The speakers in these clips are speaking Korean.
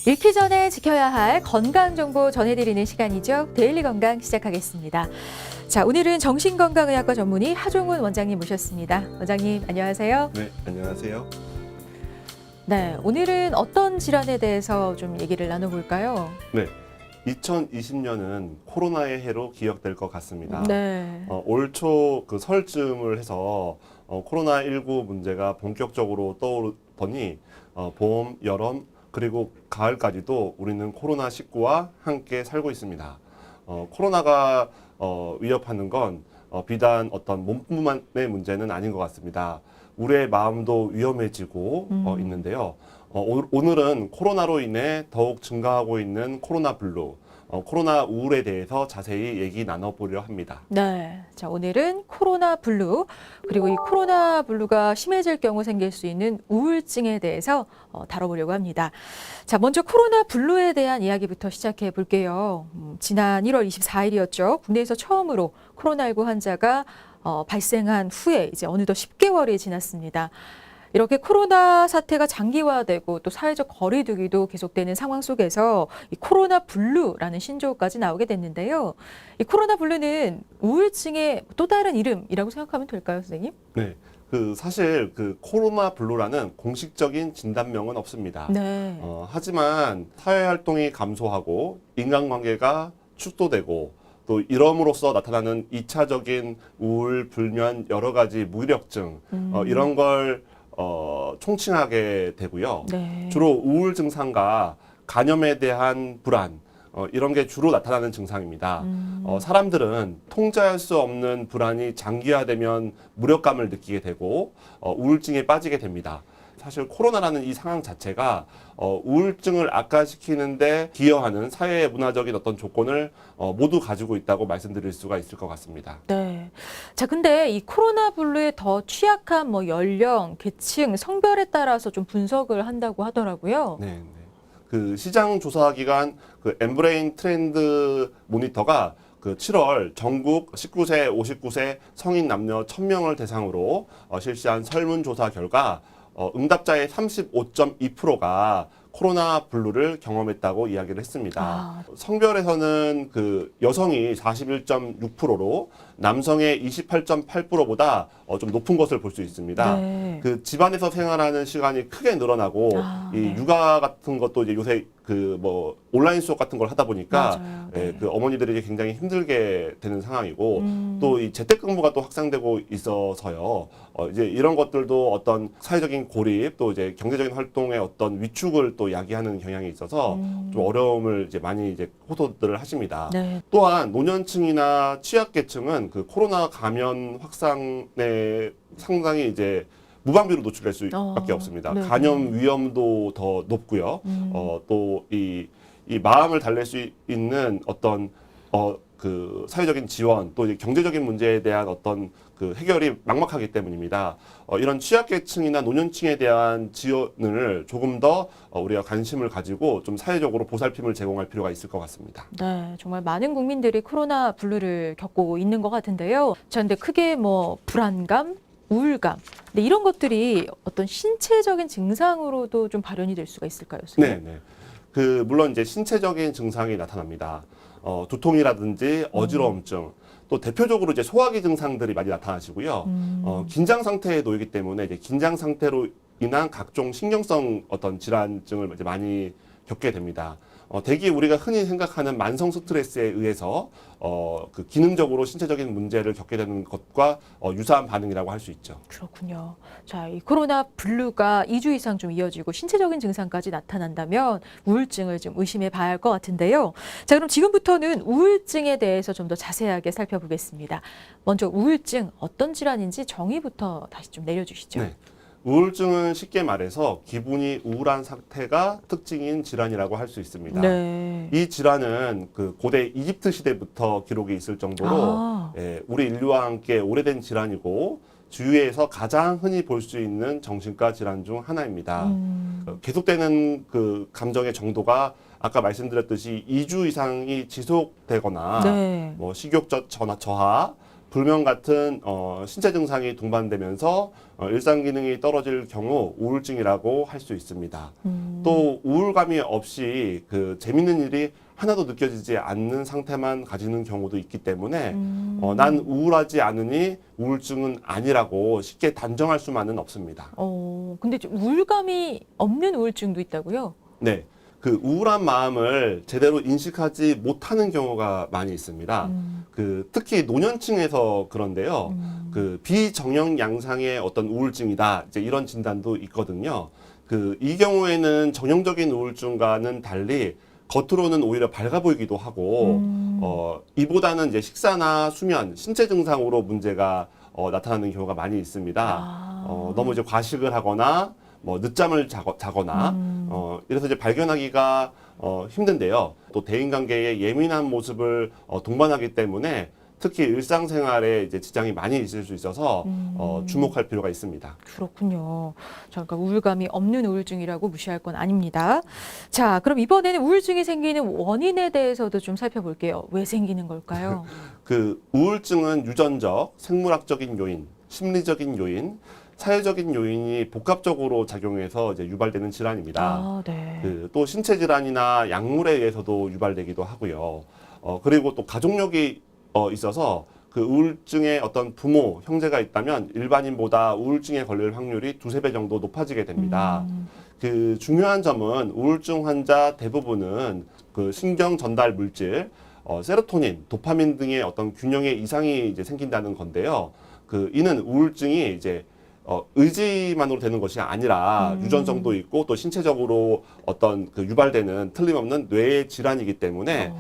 잃기 전에 지켜야 할 건강 정보 전해드리는 시간이죠. 데일리 건강 시작하겠습니다. 자, 오늘은 정신건강의학과 전문의 하종훈 원장님 모셨습니다. 원장님, 안녕하세요. 네, 안녕하세요. 네, 오늘은 어떤 질환에 대해서 좀 얘기를 나눠볼까요? 네, 2020년은 코로나의 해로 기억될 것 같습니다. 네. 올 초 그 설쯤을 해서 코로나19 문제가 본격적으로 떠오르더니 봄, 여름, 그리고 가을까지도 우리는 코로나19와 함께 살고 있습니다. 코로나가 위협하는 건 비단 어떤 몸뿐만의 문제는 아닌 것 같습니다. 우리의 마음도 위험해지고 있는데요. 오늘은 코로나로 인해 더욱 증가하고 있는 코로나 블루, 코로나 우울에 대해서 자세히 얘기 나눠보려 합니다. 네. 자, 오늘은 코로나 블루, 그리고 이 코로나 블루가 심해질 경우 생길 수 있는 우울증에 대해서 다뤄보려고 합니다. 자, 먼저 코로나 블루에 대한 이야기부터 시작해 볼게요. 지난 1월 24일이었죠. 국내에서 처음으로 코로나19 환자가 발생한 후에 이제 어느덧 10개월이 지났습니다. 이렇게 코로나 사태가 장기화되고 또 사회적 거리두기도 계속되는 상황 속에서 이 코로나 블루라는 신조어까지 나오게 됐는데요. 이 코로나 블루는 우울증의 또 다른 이름이라고 생각하면 될까요, 선생님? 네, 사실 코로나 블루라는 공식적인 진단명은 없습니다. 네. 하지만 사회 활동이 감소하고 인간관계가 축소되고 또 이럼으로써 나타나는 2차적인 우울, 불면, 여러 가지 무기력증 이런 걸 총칭하게 되고요. 네. 주로 우울 증상과 간염에 대한 불안 이런 게 주로 나타나는 증상입니다. 사람들은 통제할 수 없는 불안이 장기화되면 무력감을 느끼게 되고 우울증에 빠지게 됩니다. 사실 코로나라는 이 상황 자체가 우울증을 악화시키는데 기여하는 사회 문화적인 어떤 조건을 모두 가지고 있다고 말씀드릴 수가 있을 것 같습니다. 네. 자, 근데 이 코로나 블루에 더 취약한 연령, 계층, 성별에 따라서 좀 분석을 한다고 하더라고요. 네, 네. 시장 조사 기관 엠브레인 트렌드 모니터가 7월 전국 19세, 59세 성인 남녀 1000명을 대상으로 실시한 설문조사 결과 응답자의 35.2%가 코로나 블루를 경험했다고 이야기를 했습니다. 성별에서는 여성이 41.6%로 남성의 28.8%보다 좀 높은 것을 볼 수 있습니다. 네. 집안에서 생활하는 시간이 크게 늘어나고 이 네. 육아 같은 것도 이제 요새 온라인 수업 같은 걸 하다 보니까 맞아요. 네. 어머니들이 굉장히 힘들게 되는 상황이고 또 이 재택근무가 또 확산되고 있어서요. 이제 이런 것들도 어떤 사회적인 고립 또 이제 경제적인 활동의 어떤 위축을 또 야기하는 경향이 있어서 좀 어려움을 이제 많이 이제 호소들을 하십니다. 네. 또한 노년층이나 취약계층은 코로나 감염 확산에 상당히 이제 무방비로 노출될 수밖에 없습니다. 네. 간염 위험도 더 높고요. 또 이 마음을 달랠 수 있는 어떤 사회적인 지원 또 이제 경제적인 문제에 대한 어떤 해결이 막막하기 때문입니다. 이런 취약계층이나 노년층에 대한 지원을 조금 더 우리가 관심을 가지고 좀 사회적으로 보살핌을 제공할 필요가 있을 것 같습니다. 네, 정말 많은 국민들이 코로나 블루를 겪고 있는 것 같은데요. 자, 근데 크게 불안감, 우울감, 근데 이런 것들이 어떤 신체적인 증상으로도 좀 발현이 될 수가 있을까요, 선생님? 네, 네. 물론 이제 신체적인 증상이 나타납니다. 두통이라든지 어지러움증, 또 대표적으로 이제 소화기 증상들이 많이 나타나시고요. 긴장 상태에 놓이기 때문에 이제 긴장 상태로 인한 각종 신경성 어떤 질환증을 이제 많이 겪게 됩니다. 대개 우리가 흔히 생각하는 만성 스트레스에 의해서 기능적으로 신체적인 문제를 겪게 되는 것과 유사한 반응이라고 할 수 있죠. 그렇군요. 자, 이 코로나 블루가 2주 이상 좀 이어지고 신체적인 증상까지 나타난다면 우울증을 좀 의심해 봐야 할 것 같은데요. 자, 그럼 지금부터는 우울증에 대해서 좀 더 자세하게 살펴보겠습니다. 먼저 우울증 어떤 질환인지 정의부터 다시 좀 내려주시죠. 네. 우울증은 쉽게 말해서 기분이 우울한 상태가 특징인 질환이라고 할 수 있습니다. 네. 이 질환은 고대 이집트 시대부터 기록이 있을 정도로 우리 인류와 함께 오래된 질환이고 주위에서 가장 흔히 볼 수 있는 정신과 질환 중 하나입니다. 계속되는 감정의 정도가 아까 말씀드렸듯이 2주 이상이 지속되거나 네. 식욕 저하, 불면 같은 신체 증상이 동반되면서 일상 기능이 떨어질 경우 우울증이라고 할 수 있습니다. 또 우울감이 없이 그 재밌는 일이 하나도 느껴지지 않는 상태만 가지는 경우도 있기 때문에 난 우울하지 않으니 우울증은 아니라고 쉽게 단정할 수만은 없습니다. 근데 좀 우울감이 없는 우울증도 있다고요? 네. 그 우울한 마음을 제대로 인식하지 못하는 경우가 많이 있습니다. 그 특히 노년층에서 그런데요. 그 비정형 양상의 어떤 우울증이다. 이제 이런 진단도 있거든요. 그 이 경우에는 정형적인 우울증과는 달리 겉으로는 오히려 밝아 보이기도 하고 이보다는 이제 식사나 수면, 신체 증상으로 문제가 나타나는 경우가 많이 있습니다. 너무 이제 과식을 하거나 뭐 늦잠을 자거나 이래서 이제 발견하기가 힘든데요. 또 대인관계에 예민한 모습을 동반하기 때문에 특히 일상생활에 이제 지장이 많이 있을 수 있어서 주목할 필요가 있습니다. 그렇군요. 자, 그러니까 우울감이 없는 우울증이라고 무시할 건 아닙니다. 자, 그럼 이번에는 우울증이 생기는 원인에 대해서도 좀 살펴볼게요. 왜 생기는 걸까요? 그 우울증은 유전적, 생물학적인 요인, 심리적인 요인, 사회적인 요인이 복합적으로 작용해서 이제 유발되는 질환입니다. 네. 또 신체 질환이나 약물에 의해서도 유발되기도 하고요. 그리고 또 가족력이 있어서 그 우울증의 어떤 부모, 형제가 있다면 일반인보다 우울증에 걸릴 확률이 2~3배 정도 높아지게 됩니다. 그 중요한 점은 우울증 환자 대부분은 그 신경 전달 물질, 세로토닌, 도파민 등의 어떤 균형에 이상이 이제 생긴다는 건데요. 그 이는 우울증이 이제 의지만으로 되는 것이 아니라 유전성도 있고 또 신체적으로 어떤 그 유발되는 틀림없는 뇌의 질환이기 때문에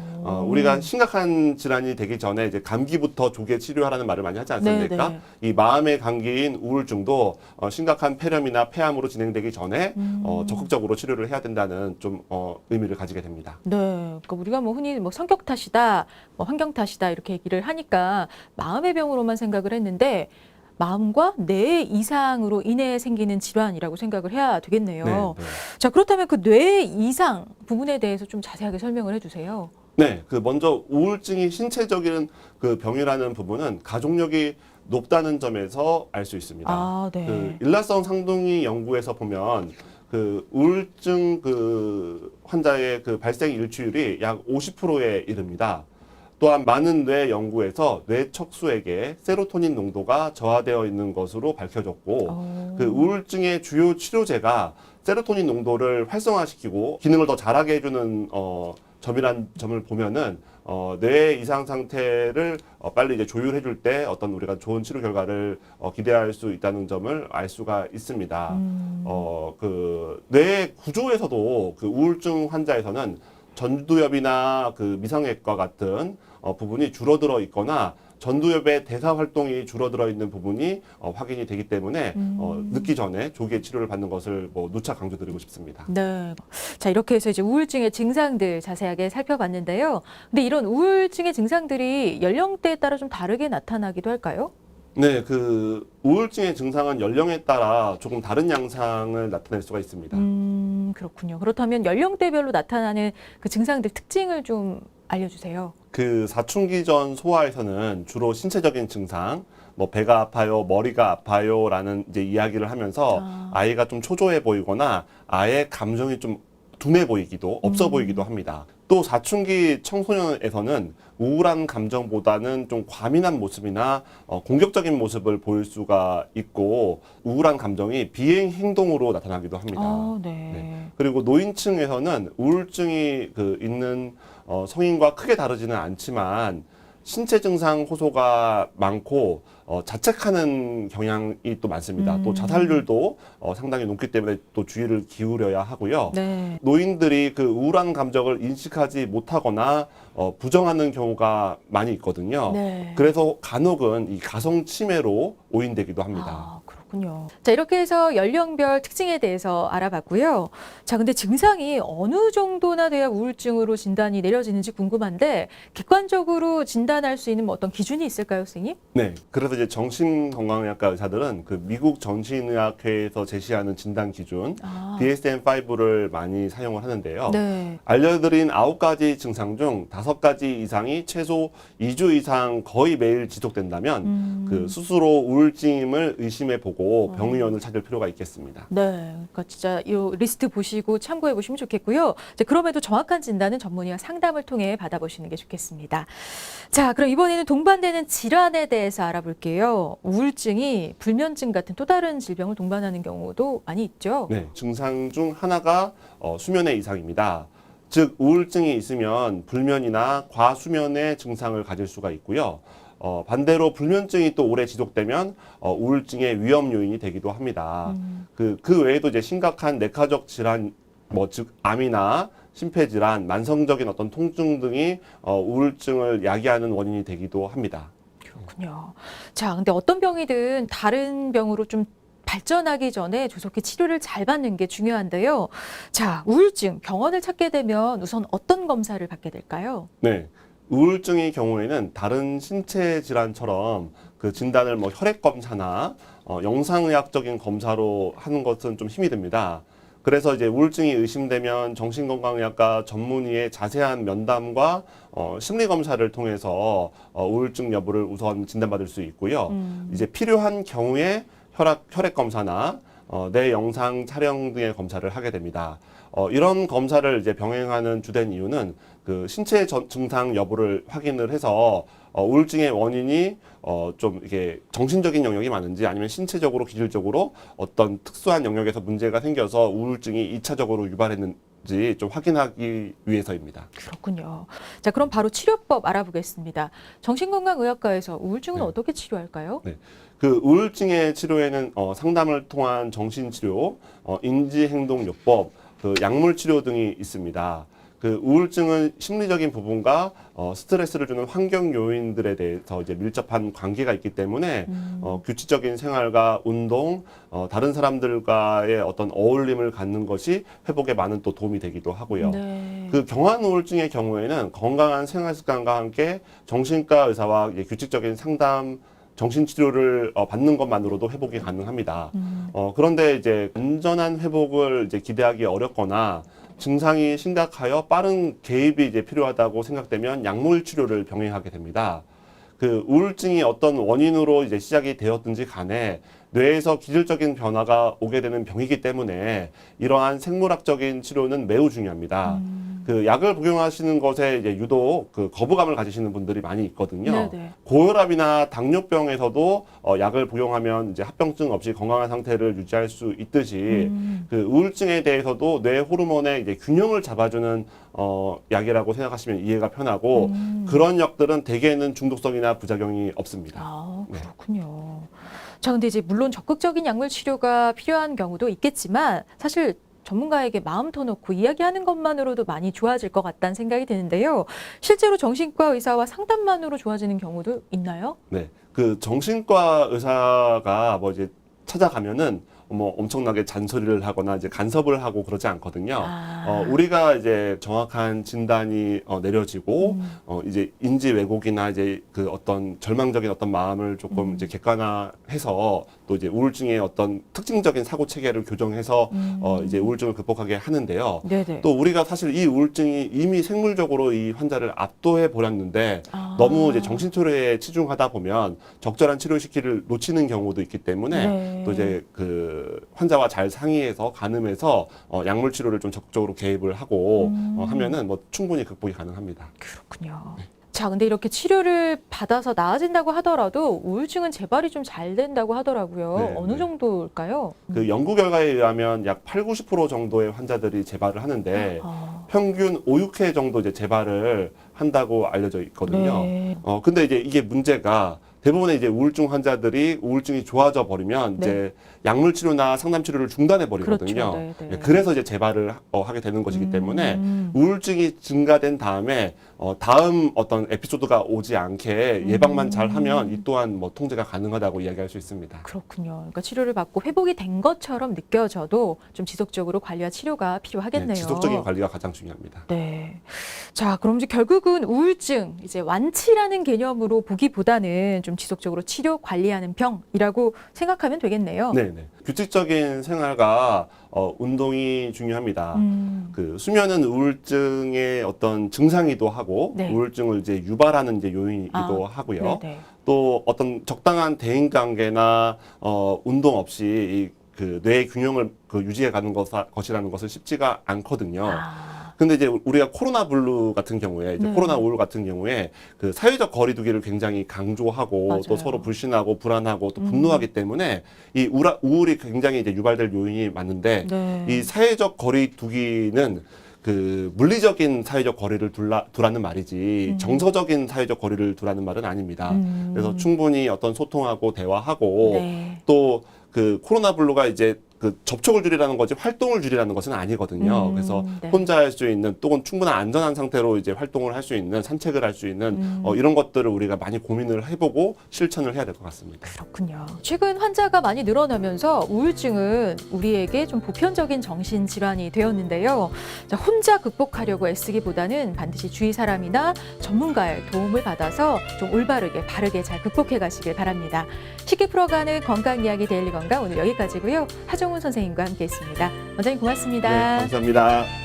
우리가 심각한 질환이 되기 전에 이제 감기부터 조기에 치료하라는 말을 많이 하지 않습니까? 네네. 이 마음의 감기인 우울증도 심각한 폐렴이나 폐암으로 진행되기 전에 적극적으로 치료를 해야 된다는 좀 의미를 가지게 됩니다. 네, 그러니까 우리가 뭐 흔히 뭐 성격 탓이다, 뭐 환경 탓이다 이렇게 얘기를 하니까 마음의 병으로만 생각을 했는데 마음과 뇌 이상으로 인해 생기는 질환이라고 생각을 해야 되겠네요. 네. 자, 그렇다면 그 뇌 이상 부분에 대해서 좀 자세하게 설명을 해주세요. 네, 그 먼저 우울증이 신체적인 그 병이라는 부분은 가족력이 높다는 점에서 알 수 있습니다. 네. 그 일라성 상동이 연구에서 보면 그 우울증 그 환자의 그 발생 일치율이 약 50%에 이릅니다. 또한 많은 뇌 연구에서 뇌 척수액에 세로토닌 농도가 저하되어 있는 것으로 밝혀졌고 그 우울증의 주요 치료제가 세로토닌 농도를 활성화시키고 기능을 더 잘하게 해주는 점이란 점을 보면은 뇌 이상 상태를 빨리 이제 조율해 줄 때 어떤 우리가 좋은 치료 결과를 기대할 수 있다는 점을 알 수가 있습니다. 그 뇌 구조에서도 그 우울증 환자에서는 전두엽이나 그 미상액과 같은 부분이 줄어들어 있거나 전두엽의 대사 활동이 줄어들어 있는 부분이 확인이 되기 때문에 늦기 전에 조기에 치료를 받는 것을 뭐 누차 강조드리고 싶습니다. 네. 자, 이렇게 해서 이제 우울증의 증상들 자세하게 살펴봤는데요. 근데 이런 우울증의 증상들이 연령대에 따라 좀 다르게 나타나기도 할까요? 네, 그 우울증의 증상은 연령에 따라 조금 다른 양상을 나타낼 수가 있습니다. 그렇군요. 그렇다면 연령대별로 나타나는 그 증상들 특징을 좀 알려주세요. 그 사춘기 전 소아에서는 주로 신체적인 증상, 뭐 배가 아파요, 머리가 아파요라는 이제 이야기를 하면서 아이가 좀 초조해 보이거나 아예 감정이 좀 둔해 보이기도, 없어 보이기도 합니다. 또 사춘기 청소년에서는 우울한 감정보다는 좀 과민한 모습이나 공격적인 모습을 보일 수가 있고 우울한 감정이 비행 행동으로 나타나기도 합니다. 네. 그리고 노인층에서는 우울증이 그 있는 성인과 크게 다르지는 않지만 신체 증상 호소가 많고 자책하는 경향이 또 많습니다. 또 자살률도 상당히 높기 때문에 또 주의를 기울여야 하고요. 네. 노인들이 그 우울한 감정을 인식하지 못하거나 부정하는 경우가 많이 있거든요. 네. 그래서 간혹은 이 가성 치매로 오인되기도 합니다. 그렇군요. 그렇군요. 자, 이렇게 해서 연령별 특징에 대해서 알아봤고요. 자, 근데 증상이 어느 정도나 돼야 우울증으로 진단이 내려지는지 궁금한데 객관적으로 진단할 수 있는 뭐 어떤 기준이 있을까요, 선생님? 네, 그래서 이제 정신건강의학과 의사들은 그 미국 정신의학회에서 제시하는 진단 기준 DSM-5를 많이 사용을 하는데요. 네. 알려드린 9가지 증상 중 5가지 이상이 최소 2주 이상 거의 매일 지속된다면 그 스스로 우울증임을 의심해 보고 병의원을 찾을 필요가 있겠습니다. 네, 그러니까 진짜 이 리스트 보시고 참고해 보시면 좋겠고요. 이제 그럼에도 정확한 진단은 전문의와 상담을 통해 받아보시는 게 좋겠습니다. 자, 그럼 이번에는 동반되는 질환에 대해서 알아볼게요. 우울증이 불면증 같은 또 다른 질병을 동반하는 경우도 많이 있죠. 네, 증상 중 하나가 수면의 이상입니다. 즉 우울증이 있으면 불면이나 과수면의 증상을 가질 수가 있고요. 반대로 불면증이 또 오래 지속되면 우울증의 위험 요인이 되기도 합니다. 그 외에도 이제 심각한 내과적 질환, 즉 암이나 심폐질환, 만성적인 어떤 통증 등이 우울증을 야기하는 원인이 되기도 합니다. 그렇군요. 자, 근데 어떤 병이든 다른 병으로 좀 발전하기 전에 조속히 치료를 잘 받는 게 중요한데요. 자, 우울증 병원을 찾게 되면 우선 어떤 검사를 받게 될까요? 네. 우울증의 경우에는 다른 신체 질환처럼 그 진단을 뭐 혈액 검사나 영상의학적인 검사로 하는 것은 좀 힘이 듭니다. 그래서 이제 우울증이 의심되면 정신건강의학과 전문의의 자세한 면담과 심리 검사를 통해서 우울증 여부를 우선 진단받을 수 있고요. 이제 필요한 경우에 혈액 검사나 뇌 영상 촬영 등의 검사를 하게 됩니다. 이런 검사를 이제 병행하는 주된 이유는 그 신체 증상 여부를 확인을 해서 우울증의 원인이 좀 이게 정신적인 영역이 많은지 아니면 신체적으로 기질적으로 어떤 특수한 영역에서 문제가 생겨서 우울증이 2차적으로 유발했는지 좀 확인하기 위해서입니다. 그렇군요. 자, 그럼 바로 치료법 알아보겠습니다. 정신건강의학과에서 우울증은 네. 어떻게 치료할까요? 네. 그 우울증의 치료에는 상담을 통한 정신치료, 인지행동요법, 그 약물치료 등이 있습니다. 그 우울증은 심리적인 부분과 스트레스를 주는 환경 요인들에 대해서 이제 밀접한 관계가 있기 때문에 규칙적인 생활과 운동, 다른 사람들과의 어떤 어울림을 갖는 것이 회복에 많은 또 도움이 되기도 하고요. 네. 그 경한 우울증의 경우에는 건강한 생활 습관과 함께 정신과 의사와 이제 규칙적인 상담 정신치료를 받는 것만으로도 회복이 가능합니다. 그런데 이제 온전한 회복을 이제 기대하기 어렵거나 증상이 심각하여 빠른 개입이 이제 필요하다고 생각되면 약물 치료를 병행하게 됩니다. 그 우울증이 어떤 원인으로 이제 시작이 되었든지 간에 뇌에서 기질적인 변화가 오게 되는 병이기 때문에 이러한 생물학적인 치료는 매우 중요합니다. 그 약을 복용하시는 것에 이제 유독 그 거부감을 가지시는 분들이 많이 있거든요. 네네. 고혈압이나 당뇨병에서도 약을 복용하면 이제 합병증 없이 건강한 상태를 유지할 수 있듯이 그 우울증에 대해서도 뇌 호르몬의 이제 균형을 잡아주는 약이라고 생각하시면 이해가 편하고 그런 약들은 대개는 중독성이나 부작용이 없습니다. 아, 네. 그렇군요. 자, 근데 이제 물론 적극적인 약물 치료가 필요한 경우도 있겠지만 사실 전문가에게 마음 터놓고 이야기하는 것만으로도 많이 좋아질 것 같다는 생각이 드는데요. 실제로 정신과 의사와 상담만으로 좋아지는 경우도 있나요? 네, 그 정신과 의사가 뭐 이제 찾아가면은 뭐 엄청나게 잔소리를 하거나 이제 간섭을 하고 그러지 않거든요. 우리가 이제 정확한 진단이 내려지고 이제 인지 왜곡이나 이제 그 어떤 절망적인 어떤 마음을 조금 이제 객관화해서 또 이제 우울증의 어떤 특징적인 사고 체계를 교정해서 이제 우울증을 극복하게 하는데요. 네네. 또 우리가 사실 이 우울증이 이미 생물적으로 이 환자를 압도해 버렸는데 너무 이제 정신치료에 치중하다 보면 적절한 치료 시기를 놓치는 경우도 있기 때문에 네. 또 이제 그 환자와 잘 상의해서 가늠해서 약물 치료를 좀 적극적으로 개입을 하고 하면은 뭐 충분히 극복이 가능합니다. 그렇군요. 자, 근데 이렇게 치료를 받아서 나아진다고 하더라도 우울증은 재발이 좀 잘 된다고 하더라고요. 네, 어느 네. 정도일까요? 그 연구 결과에 의하면 약 8, 90% 정도의 환자들이 재발을 하는데 평균 5, 6회 정도 이제 재발을 한다고 알려져 있거든요. 네. 근데 이제 이게 문제가 대부분의 이제 우울증 환자들이 우울증이 좋아져 버리면 네. 이제 약물 치료나 상담 치료를 중단해 버리거든요. 그렇죠. 네, 네. 그래서 이제 재발을 하게 되는 것이기 때문에 우울증이 증가된 다음에 다음 어떤 에피소드가 오지 않게 예방만 잘하면 이 또한 뭐 통제가 가능하다고 이야기할 수 있습니다. 그렇군요. 그러니까 치료를 받고 회복이 된 것처럼 느껴져도 좀 지속적으로 관리와 치료가 필요하겠네요. 네, 지속적인 관리가 가장 중요합니다. 네. 자, 그럼 이제 결국은 우울증, 이제 완치라는 개념으로 보기보다는 좀 지속적으로 치료 관리하는 병이라고 생각하면 되겠네요. 네네. 규칙적인 생활과 운동이 중요합니다. 그 수면은 우울증의 어떤 증상이기도 하고 네. 우울증을 이제 유발하는 이제 요인이기도 하고요. 네네. 또 어떤 적당한 대인 관계나 운동 없이 그 뇌의 균형을 유지해 가는 것이라는 것은 쉽지가 않거든요. 근데 이제 우리가 코로나 블루 같은 경우에 이제 네. 코로나 우울 같은 경우에 그 사회적 거리두기를 굉장히 강조하고 맞아요. 또 서로 불신하고 불안하고 또 분노하기 때문에 이 우울이 굉장히 이제 유발될 요인이 많은데 네. 이 사회적 거리두기는 그 물리적인 사회적 거리를 두라는 말이지 정서적인 사회적 거리를 두라는 말은 아닙니다. 그래서 충분히 어떤 소통하고 대화하고 네. 또 그 코로나 블루가 이제 그 접촉을 줄이라는 거지 활동을 줄이라는 것은 아니거든요. 그래서 네. 혼자 할 수 있는 또는 충분한 안전한 상태로 이제 활동을 할 수 있는 산책을 할 수 있는 이런 것들을 우리가 많이 고민을 해보고 실천을 해야 될 것 같습니다. 그렇군요. 최근 환자가 많이 늘어나면서 우울증은 우리에게 좀 보편적인 정신질환이 되었는데요. 자, 혼자 극복하려고 애쓰기보다는 반드시 주위 사람이나 전문가의 도움을 받아서 좀 올바르게 바르게 잘 극복해 가시길 바랍니다. 쉽게 풀어가는 건강 이야기 데일리 건강 오늘 여기까지고요. 하정훈 선생님과 함께했습니다. 원장님 고맙습니다. 네, 감사합니다.